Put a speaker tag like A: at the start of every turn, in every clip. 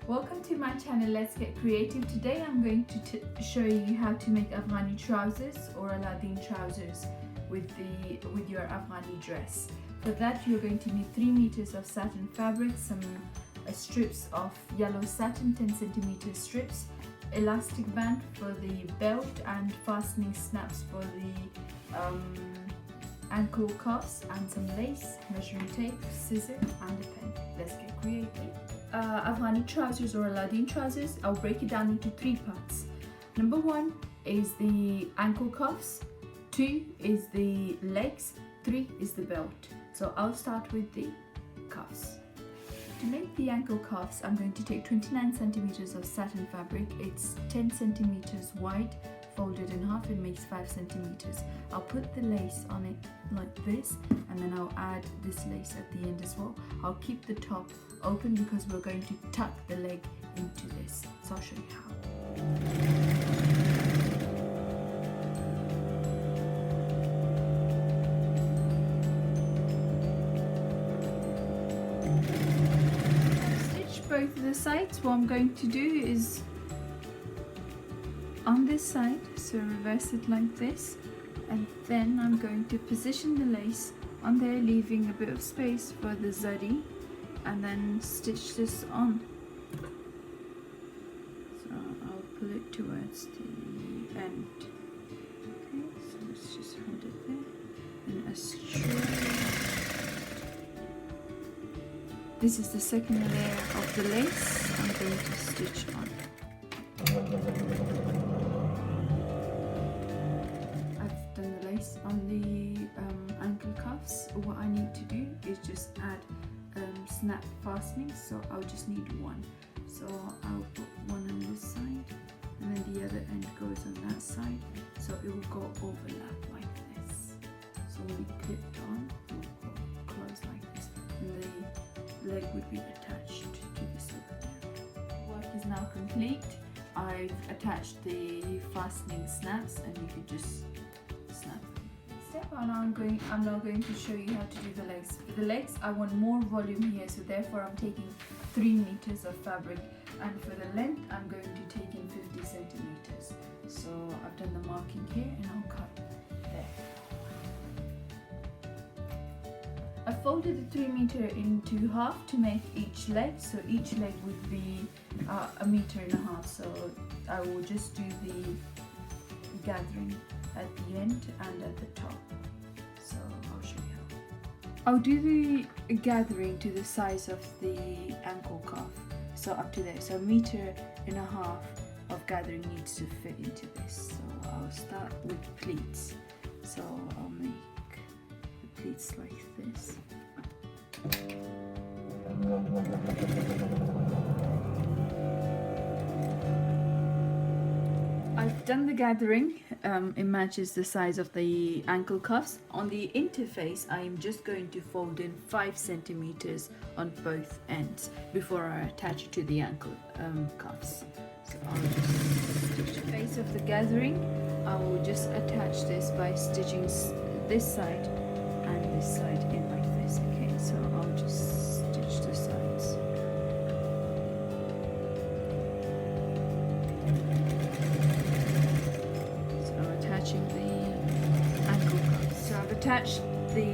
A: Welcome to my channel. Let's get creative. Today I'm going to show you how to make Afghani trousers or Aladdin trousers with your Afghani dress. For that you're going to need 3 meters of satin fabric, some strips of yellow satin, 10 centimeter strips, elastic band for the belt, and fastening snaps for the ankle cuffs, and some lace, measuring tape, scissors, and a pen. Let's get creative. Afghani trousers or Aladdin trousers, I'll break it down into 3 parts. Number 1 is the ankle cuffs, 2 is the legs, 3 is the belt. So I'll start with the cuffs. To make the ankle cuffs, I'm going to take 29 centimeters of satin fabric. It's 10 centimeters wide, folded in half, it makes 5 centimeters. I'll put the lace on it like this, and then I'll add this lace at the end as well. I'll keep the top open because we're going to tuck the leg into this, so I'll show you how. Stitch both of the sides. What I'm going to do is on this side, so reverse it like this, and then I'm going to position the lace on there, leaving a bit of space for the zari, and then stitch this on. So I'll pull it towards the end. Okay, so let's just hold it there in a straight. This is the second layer of the lace I'm going to stitch on. I've done the lace on the ankle cuffs. What I need to do is just add snap fastening, so I'll just need 1. So I'll put 1 on this side, and then the other end goes on that side, so it will go overlap like this. So when you clip it on, it will go close like this, and the leg would be attached to this over there. Work is now complete. I've attached the fastening snaps, and you could just snap them. I'm now going to show you how to do the legs. For the legs, I want more volume here, so therefore I'm taking 3 meters of fabric, and for the length I'm going to take in 50 centimeters. So I've done the marking here, and I'll cut there. I folded the 3 meter into half to make each leg, so each leg would be 1.5 meters. So I will just do the gathering at the end and at the top. So I'll show you how. I'll do the gathering to the size of the ankle cuff, so up to there. So 1.5 meters of gathering needs to fit into this. So I'll start with pleats. So I'll make the pleats like this. I've done the gathering, it matches the size of the ankle cuffs. On the interface, I am just going to fold in 5 centimeters on both ends before I attach it to the ankle cuffs. So I'll just stitch the face of the gathering. I will just attach this by stitching this side and this side in like this. Okay, so I'll just stitch the sides. The ankle cuff. So I've attached the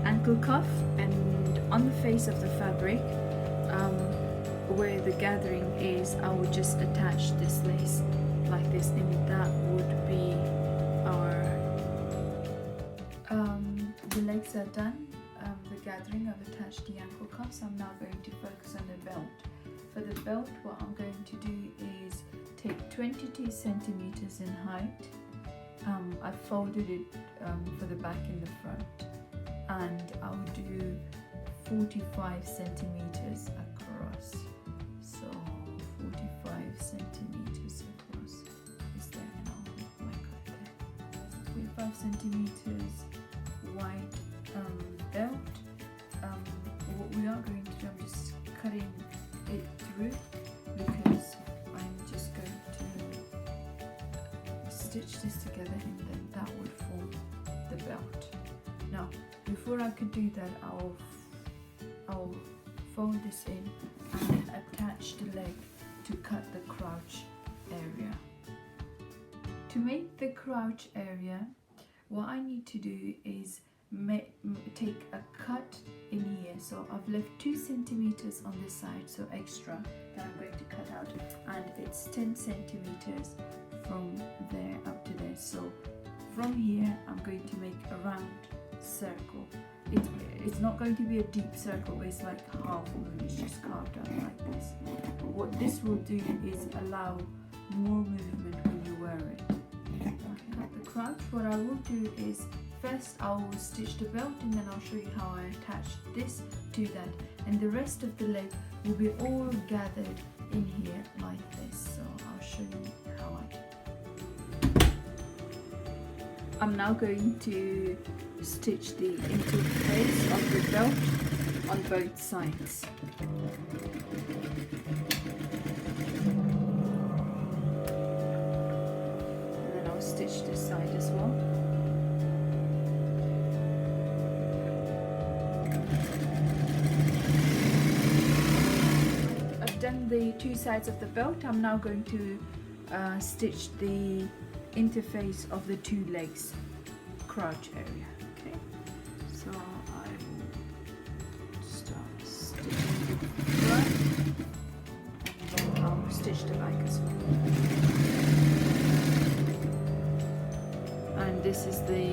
A: ankle cuff, and on the face of the fabric where the gathering is, I will just attach this lace like this, and that would be our the legs are done. The gathering, I've attached the ankle cuffs. I'm now going to focus on the belt. For the belt, what I'm going to do is take 22 centimeters in height. I folded it for the back and the front, and I'll do 45 centimeters across. So 45 centimeters across is there, and I'll put my cut there. 45 centimeters wide belt. What we are going to do, I'm just cutting it through because I'm just going to stitch this together, and then that would form the belt. Now before I could do that, I'll fold this in and attach stitch the leg to cut the crouch area. To make the crouch area, what I need to do is take a cut in here. So I've left 2 centimeters on this side, so extra, that I'm going to cut out, and it's 10 centimeters from there up to there. So from here I'm going to make a round circle. It's not going to be a deep circle, it's like half moon, it's just carved out like this. What this will do is allow more movement when you wear it. Cut the crouch. What I will do is first I will stitch the belt, and then I'll show you how I attach this to that, and the rest of the leg will be all gathered in here like this. So I'll show you how I'm now going to stitch the interface of the belt on both sides. And then I'll stitch this side as well. I've done the 2 sides of the belt. I'm now going to stitch the interface of the 2 legs crouch area. Okay, so I will start stitching the front, and then I'll stitch the back as well. And this is the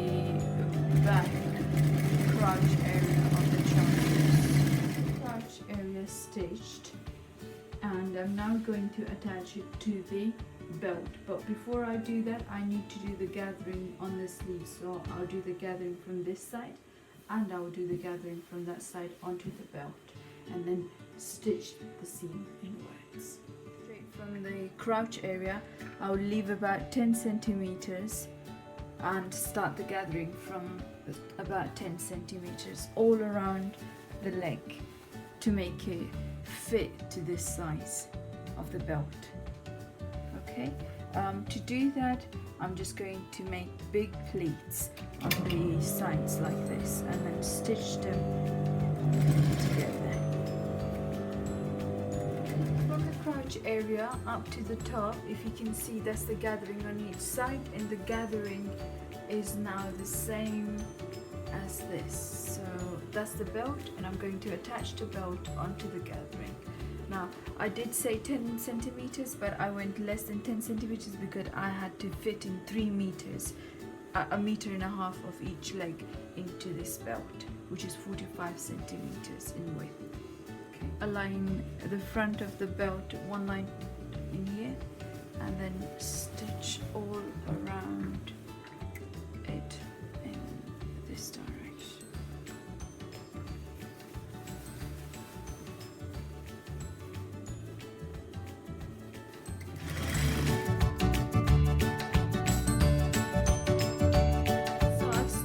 A: back crouch area of the trousers. Crouch area stitched, and I'm now going to attach it to the belt. But before I do that, I need to do the gathering on the sleeve. So I'll do the gathering from this side, and I'll do the gathering from that side onto the belt, and then stitch the seam inwards. Straight from the crouch area, I'll leave about 10 centimeters and start the gathering from about 10 centimeters all around the leg to make it fit to this size of the belt. Okay, to do that, I'm just going to make big pleats on the sides like this, and then stitch them together. From the crouch area up to the top, if you can see, that's the gathering on each side, and the gathering is now the same as this. So that's the belt, and I'm going to attach the belt onto the gathering. Now, I did say 10 centimeters, but I went less than 10 centimeters because I had to fit in 3 meters, a meter and a half of each leg into this belt, which is 45 centimeters in width. Okay. Align the front of the belt, one line in here, and then stitch all around it in this direction.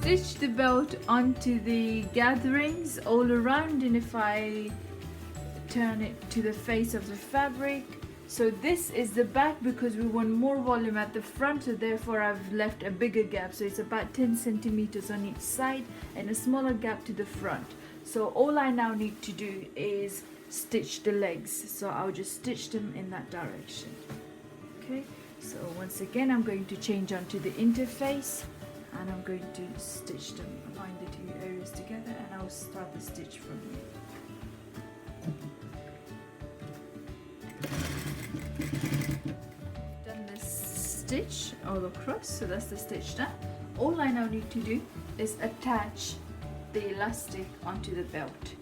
A: Stitch the belt onto the gatherings all around, and if I turn it to the face of the fabric, so this is the back because we want more volume at the front, so therefore I've left a bigger gap, so it's about 10 centimeters on each side and a smaller gap to the front. So all I now need to do is stitch the legs, so I'll just stitch them in that direction. Okay, so once again I'm going to change onto the interface, and I'm going to stitch them, align the 2 areas together, and I'll start the stitch from here. Done this stitch all across, so that's the stitch done. All I now need to do is attach the elastic onto the belt.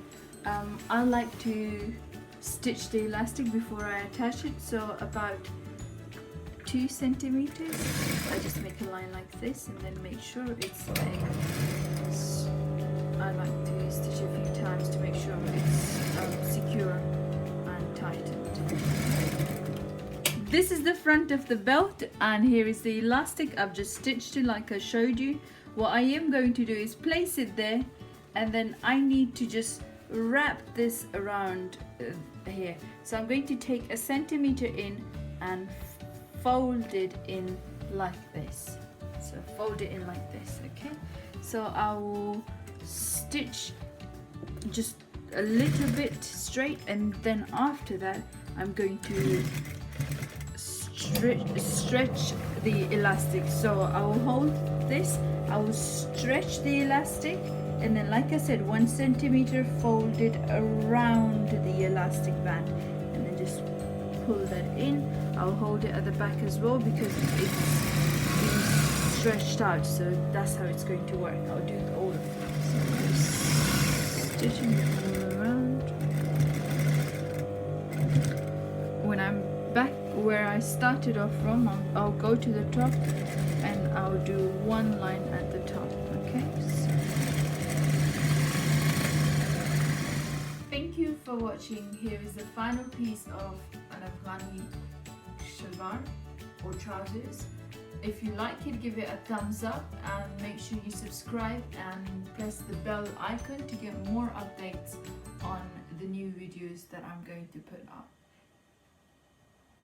A: I like to stitch the elastic before I attach it, so about 2 centimeters. I just make a line like this and then make sure it's staying. I like to stitch a few times to make sure it's secure and tightened. This is the front of the belt, and here is the elastic. I've just stitched it like I showed you. What I am going to do is place it there, and then I need to just wrap this around here. So I'm going to take a centimeter in and fold it in like this. So fold it in like this, okay? So I will stitch just a little bit straight, and then after that I'm going to stretch the elastic. So I will hold this, I will stretch the elastic, and then like I said, 1 centimeter folded around the elastic band, and then just pull that in. I'll hold it at the back as well because it's being stretched out, so that's how it's going to work. I'll do all of it. So I'm stitching it all around. When I'm back where I started off from, I'll go to the top and I'll do 1 line at the top. Okay. Thank you for watching. Here is the final piece of an Afghani shalwar or trousers. If you like it, give it a thumbs up and make sure you subscribe and press the bell icon to get more updates on the new videos that I'm going to put up.